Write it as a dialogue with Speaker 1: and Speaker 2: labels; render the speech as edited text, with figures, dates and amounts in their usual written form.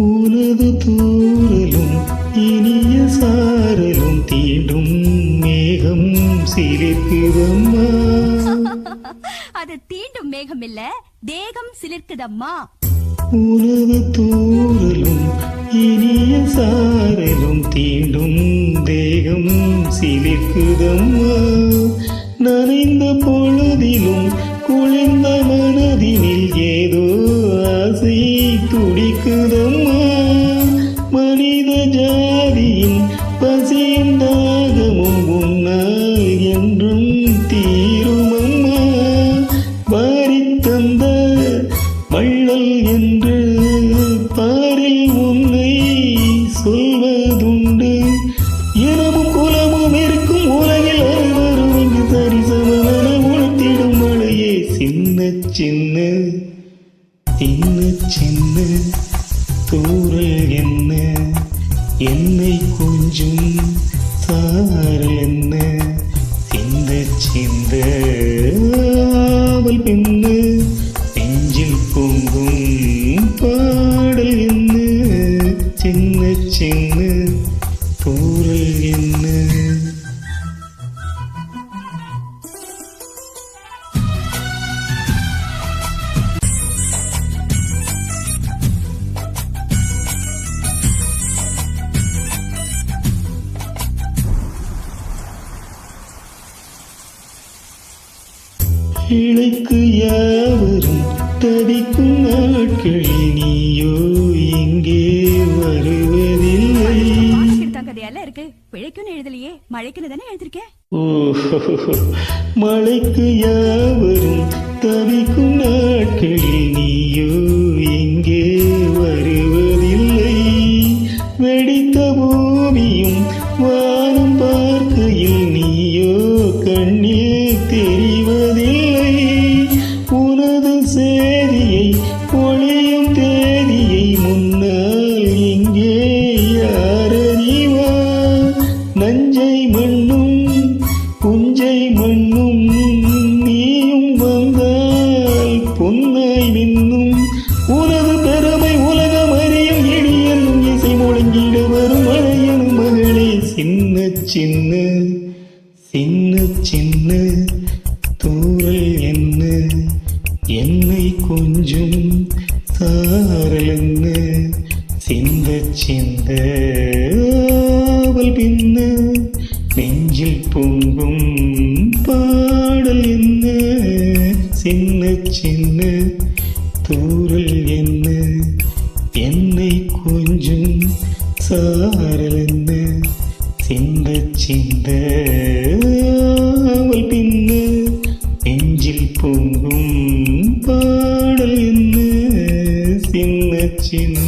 Speaker 1: உனது தூரலும் இனிய சாரலும் தீண்டும் மேகம் சிலிர்க்குதம்மா.
Speaker 2: அது தீண்டும் மேகம் இல்ல, தேகம் சிலிர்க்குதம்மா.
Speaker 1: உனது தூரலும் இனிய சாரலும் தீண்டும் தேகம் சிலிர்க்குதம்மா. நனைந்த பொழுதிலும் குளிர்ந்த மனதினில் ஏதோ ஆசை துடிக்குதம்மா. மனித ஜாதியின் பசியும் தாகமும் உன்னால் என்றும் தீருமம்மா. வாரித்தந்த வள்ளல் என்று பாரில் உன்னை சொல்வதுண்டு. இனமும் குலமும் இருக்கும் உலகில் அனைவரும் இங்கு சரிசமமான உணர்த்திடும் மழையே. சின்ன சின்ன சின்ன சின்ன தூரல் என்ன, என்னை கொஞ்சம் சாரல் என்ன. சிந்த சிந்த ஆவல் பின்ன நெஞ்சில் பொங்கும் பாடல் என்ன. சின்ன சின்ன தூரல் என்ன. இழைக்கு யாவரும் தவிக்கும் நாட்களில் நீயோ எங்கே வருவதில்லை.
Speaker 2: கதையெல்லாம் இருக்கு, பிழைக்குன்னு எழுதலையே, மழைக்குன்னு தானே எழுதிருக்கேன்.
Speaker 1: மழைக்கு யாவரும் தவிக்கும் நாட்களில் நீயோ எங்கே வருவதில்லை. வெடித்த பூமியும் வானம் பார்க்கையில் நீயோ கண்ணில் தெரிவதில்லை. உனது சேதியை ஒளியும் தேதியை முன்னால் எங்கே யாரறிவா. நஞ்சை மண்ணும் புஞ்சை மண்ணும் நீயும் வந்தால் பொன்னாய் மின்னும். உனது பெருமை உலகம் அறியும் இடியன் இசை முழங்கிட வரும் மழையனும் மகளே. சின்ன சின்ன சின்ன சின்ன தூரல் என்ன, என்னை கொஞ்சம் சாரல் என்ன. சிந்த சிந்த ஆவல் பின்ன நெஞ்சில் பொங்கும் பாடல் என்ன. சின்ன சின்ன தூரல் என்ன, என்னை கொஞ்சம் சாரல் என்ன. சிந்த சிந்த ஆவல் பின்ன நெஞ்சில் பொங்கும் பாடல் என்ன. சின்ன சின்ன